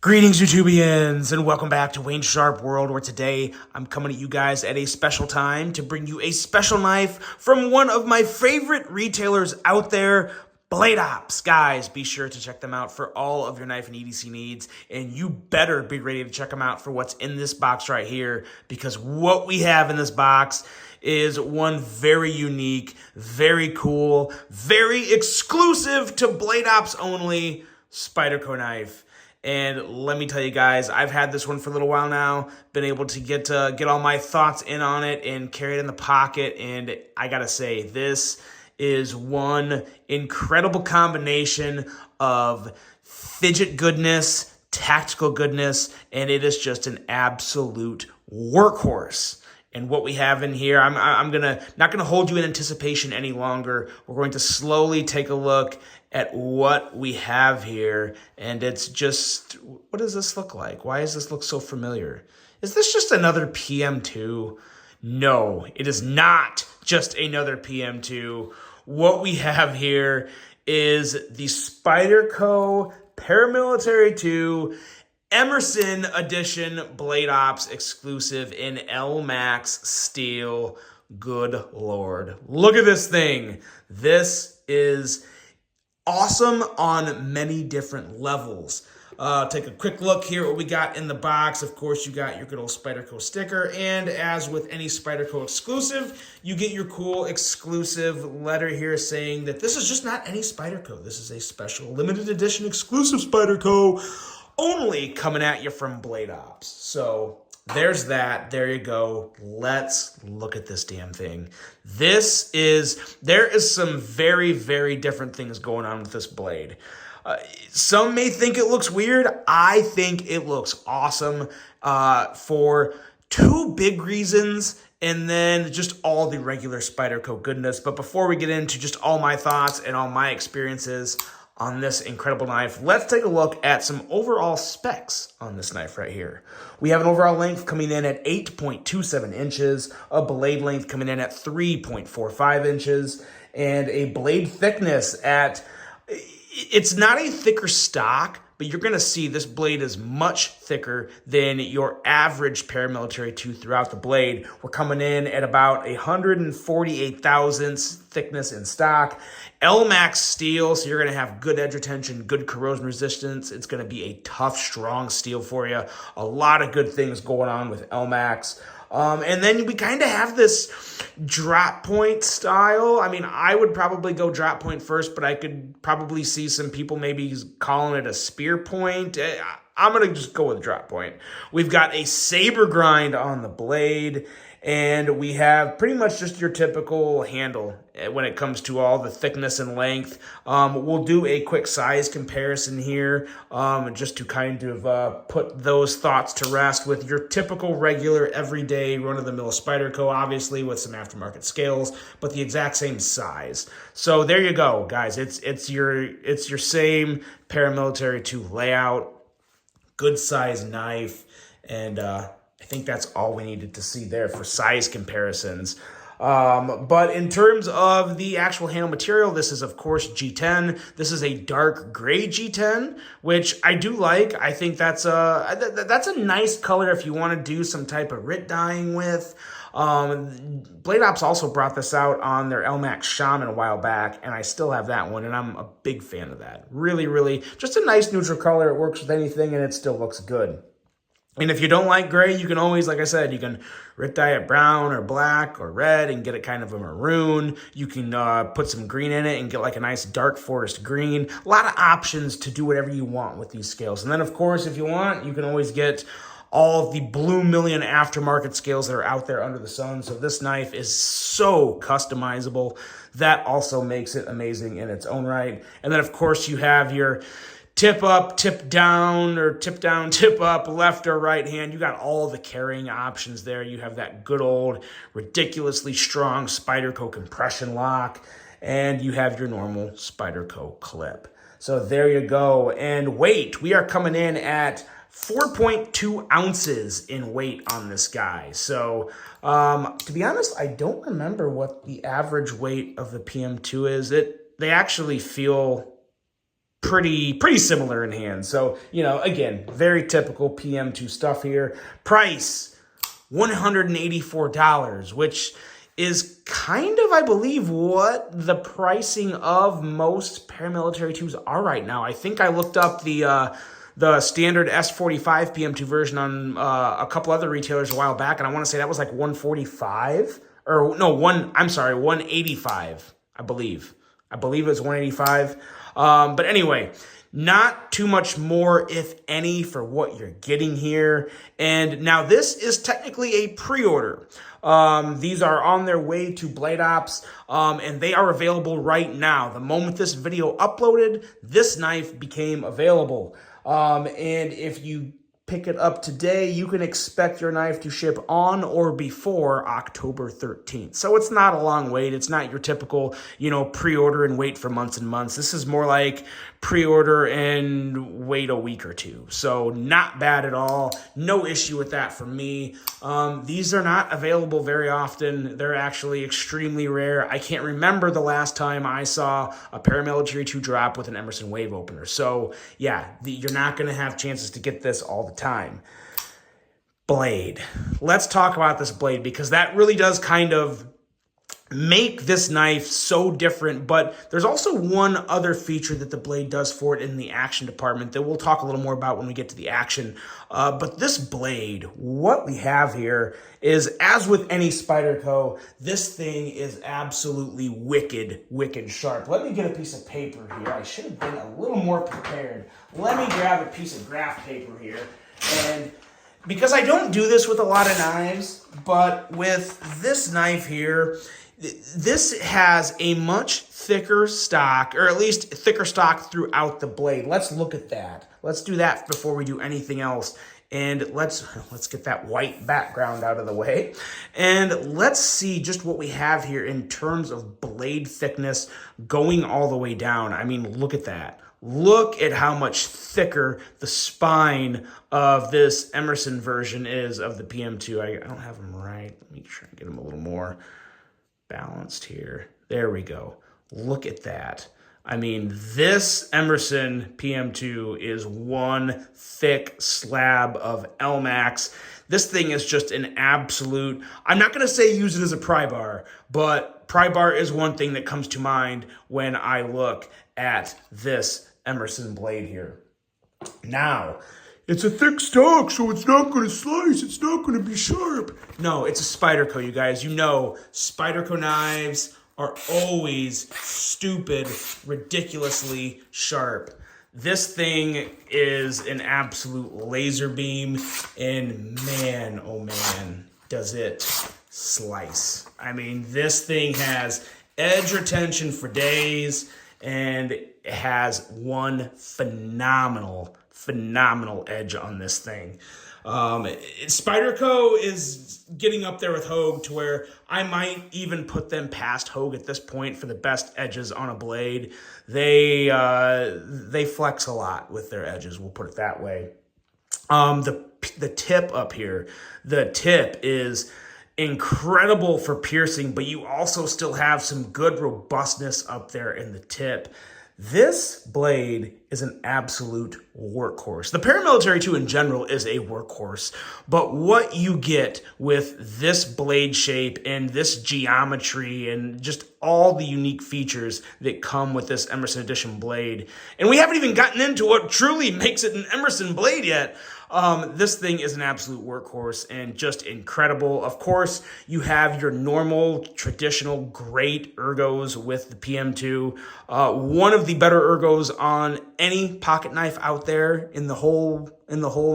Greetings, YouTubians, and welcome back to Wayne Sharp World, where today I'm coming at you guys at a special time to bring you a special knife from one of my favorite retailers out there, Blade Ops. Guys, be sure to check them out for all of your knife and EDC needs, and you better be ready to check them out for what's in this box right here, because what we have in this box is one very unique, very cool, very exclusive to Blade Ops only Spyderco knife. And let me tell you guys, I've had this one for a little while now, been able to get all my thoughts in on it and carry it in the pocket. And I gotta say, this is one incredible combination of fidget goodness, tactical goodness, and it is just an absolute workhorse. And what we have in here, I'm not gonna hold you in anticipation any longer. We're going to slowly take a look at what we have here, and it's just, what does this look like? Why does this look so familiar? Is this just another PM2? No, it is not just another PM2. What we have here is the Spyderco Paramilitary 2 Emerson Edition Blade Ops exclusive in L-Max steel. Good Lord. Look at this thing. This is awesome on many different levels. Take a quick look here what we got in the box. Of course, you got your good old Spyderco sticker, and as with any Spyderco exclusive, you get your cool exclusive letter here saying that this is just not any Spyderco. This is a special limited edition exclusive Spyderco only coming at you from Blade Ops. So there's that. There you go. Let's look at this damn thing. There is some very, very different things going on with this blade. Some may think it looks weird. I think it looks awesome for two big reasons, and then just all the regular Spyderco goodness. But before we get into just all my thoughts and all my experiences on this incredible knife, let's take a look at some overall specs on this knife right here. We have an overall length coming in at 8.27 inches, a blade length coming in at 3.45 inches, and a blade thickness at, it's not a thicker stock, but you're going to see this blade is much thicker than your average paramilitary 2 throughout the blade. We're coming in at about 148 thousandths thickness in stock. L-Max steel, so you're going to have good edge retention, good corrosion resistance. It's going to be a tough, strong steel for you. A lot of good things going on with L-Max. And then we kind of have this drop point style. I mean, I would probably go drop point first, but I could probably see some people maybe calling it a spear point. I'm going to just go with drop point. We've got a saber grind on the blade, and we have pretty much just your typical handle when it comes to all the thickness and length. We'll do a quick size comparison here just to kind of put those thoughts to rest with your typical, regular, everyday, run-of-the-mill Spyderco, obviously with some aftermarket scales, but the exact same size. So there you go, guys. It's your same paramilitary 2 layout, good size knife, and I think that's all we needed to see there for size comparisons. But in terms of the actual handle material, this is, of course, G10. This is a dark gray G10, which I do like. I think that's a nice color if you want to do some type of writ dyeing with. Blade Ops also brought this out on their L-Max Shaman a while back, and I still have that one, and I'm a big fan of that. Really, really, just a nice neutral color. It works with anything, and it still looks good. And if you don't like gray, you can always, like I said, you can writ dye it brown or black or red and get it kind of a maroon. You can put some green in it and get like a nice dark forest green. A lot of options to do whatever you want with these scales. And then, of course, if you want, you can always get all of the Blue Million aftermarket scales that are out there under the sun. So this knife is so customizable. That also makes it amazing in its own right. And then, of course, you have your tip up, tip down, or tip down, tip up, left or right hand. You got all the carrying options there. You have that good old, ridiculously strong Spyderco compression lock, and you have your normal Spyderco clip. So there you go. And weight, we are coming in at 4.2 ounces in weight on this guy. So to be honest, I don't remember what the average weight of the PM2 is. They actually feel pretty similar in hand. So, again, very typical PM2 stuff here. Price, $184, which is kind of, I believe, what the pricing of most paramilitary 2s are right now. I think I looked up the standard S45 PM2 version on a couple other retailers a while back, and I want to say that was like 145 or no, 185, I believe. I believe it was 185. But anyway, not too much more, if any, for what you're getting here. And now this is technically a pre-order. These are on their way to Blade Ops, and they are available right now. The moment this video uploaded, this knife became available. And if you pick it up today, you can expect your knife to ship on or before October 13th. So it's not a long wait. It's not your typical, pre-order and wait for months and months. This is more like pre-order and wait a week or two. So not bad at all. No issue with that for me. These are not available very often. They're actually extremely rare. I can't remember the last time I saw a paramilitary 2 drop with an Emerson Wave opener. So yeah, you're not going to have chances to get this all the time. Blade. Let's talk about this blade, because that really does kind of make this knife so different. But there's also one other feature that the blade does for it in the action department that we'll talk a little more about when we get to the action. But this blade, what we have here is, as with any Spyderco, this thing is absolutely wicked sharp. Let me get a piece of paper here. I should have been a little more prepared. Let me grab a piece of graph paper here. And because I don't do this with a lot of knives, but with this knife here, this has a much thicker stock, or at least thicker stock throughout the blade. Let's look at that. Let's do that before we do anything else. And let's get that white background out of the way. And let's see just what we have here in terms of blade thickness going all the way down. I mean, look at that. Look at how much thicker the spine of this Emerson version is of the PM2. I don't have them right. Let me try and get them a little more balanced here. There we go. Look at that. I mean, this Emerson PM2 is one thick slab of LMAX. This thing is just an absolute, I'm not going to say use it as a pry bar, but pry bar is one thing that comes to mind when I look at this Emerson blade here. Now, it's a thick stock, so it's not going to slice. It's not going to be sharp. No, it's a Spyderco, you guys. You know, Spyderco knives are always stupid, ridiculously sharp. This thing is an absolute laser beam, and man, oh man, does it slice. I mean, this thing has edge retention for days, and it has one phenomenal edge on this thing. Spyderco is getting up there with Hogue to where I might even put them past Hogue at this point for the best edges on a blade. They flex a lot with their edges, we'll put it that way. The tip up here, the tip is incredible for piercing, but you also still have some good robustness up there in the tip. This blade is an absolute workhorse. The paramilitary 2 in general is a workhorse, but what you get with this blade shape and this geometry and just all the unique features that come with this Emerson Edition blade, and we haven't even gotten into what truly makes it an Emerson blade yet. This thing is an absolute workhorse and just incredible. Of course, you have your normal, traditional, great ergos with the PM2. One of the better ergos on any pocket knife out there in the whole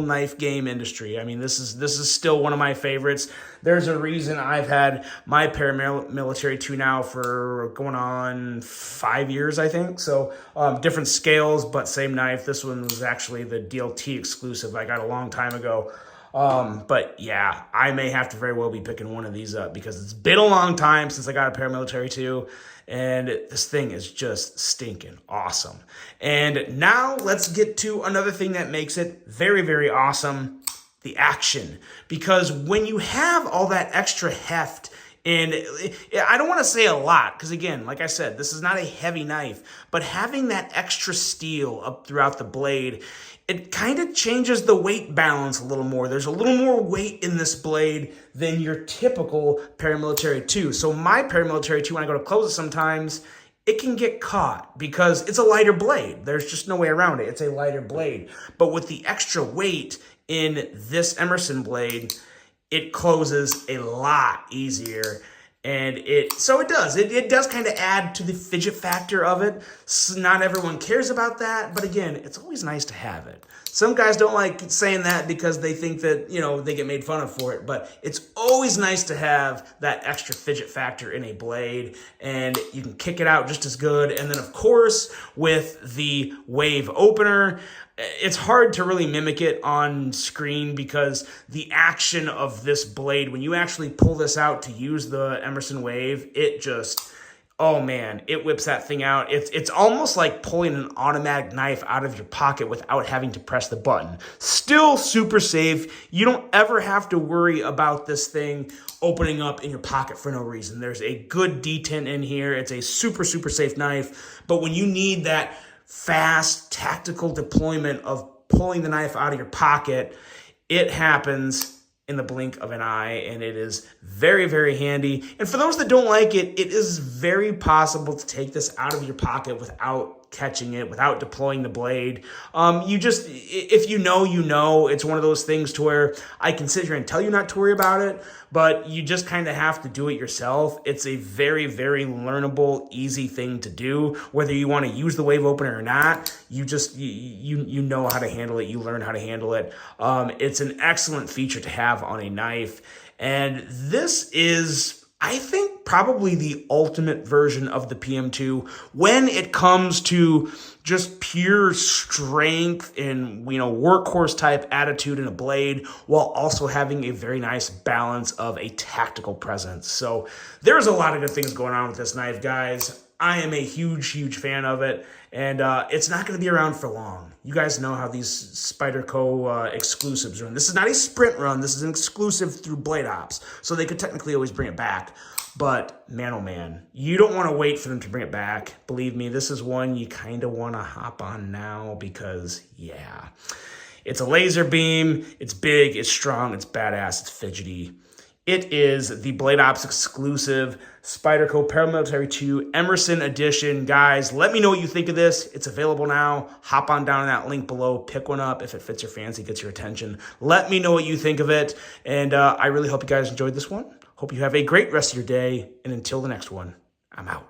knife game industry. I mean, this is still one of my favorites. There's a reason I've had my paramilitary 2 now for going on 5 years, I think. So different scales, but same knife. This one was actually the DLT exclusive I got a long time ago. But yeah, I may have to very well be picking one of these up because it's been a long time since I got a paramilitary 2. And this thing is just stinking awesome. And now let's get to another thing that makes it very, very awesome, the action. Because when you have all that extra heft And I don't want to say a lot because, again, like I said, this is not a heavy knife, but having that extra steel up throughout the blade, it kind of changes the weight balance a little more. There's a little more weight in this blade than your typical paramilitary 2. So my paramilitary 2, when I go to close it sometimes, it can get caught because it's a lighter blade. There's just no way around it. It's a lighter blade. But with the extra weight in this Emerson blade, it closes a lot easier. And it does kind of add to the fidget factor of it. So not everyone cares about that, but again, it's always nice to have it. Some guys don't like saying that because they think that, they get made fun of for it, but it's always nice to have that extra fidget factor in a blade, and you can kick it out just as good. And then, of course, with the wave opener, it's hard to really mimic it on screen because the action of this blade, when you actually pull this out to use the Emerson Wave, it just, oh man, it whips that thing out. It's almost like pulling an automatic knife out of your pocket without having to press the button. Still super safe. You don't ever have to worry about this thing opening up in your pocket for no reason. There's a good detent in here. It's a super, super safe knife. But when you need that fast tactical deployment of pulling the knife out of your pocket, it happens in the blink of an eye, and it is very, very handy. And for those that don't like it, it is very possible to take this out of your pocket without catching it, without deploying the blade. If you know, it's one of those things to where I can sit here and tell you not to worry about it, but you just kind of have to do it yourself. It's a very, very learnable, easy thing to do. Whether you want to use the wave opener or not, you know how to handle it. You learn how to handle it. It's an excellent feature to have on a knife. And this is, I think, probably the ultimate version of the PM2 when it comes to just pure strength and, workhorse type attitude in a blade, while also having a very nice balance of a tactical presence. So there's a lot of good things going on with this knife, guys. I am a huge, huge fan of it, and it's not going to be around for long. You guys know how these Spyderco exclusives run. This is not a sprint run. This is an exclusive through Blade Ops, so they could technically always bring it back. But, man, oh, man, you don't want to wait for them to bring it back. Believe me, this is one you kind of want to hop on now because, yeah, it's a laser beam. It's big. It's strong. It's badass. It's fidgety. It is the Blade Ops exclusive Spyderco Paramilitary 2 Emerson Edition. Guys, let me know what you think of this. It's available now. Hop on down to that link below. Pick one up if it fits your fancy, gets your attention. Let me know what you think of it. And I really hope you guys enjoyed this one. Hope you have a great rest of your day. And until the next one, I'm out.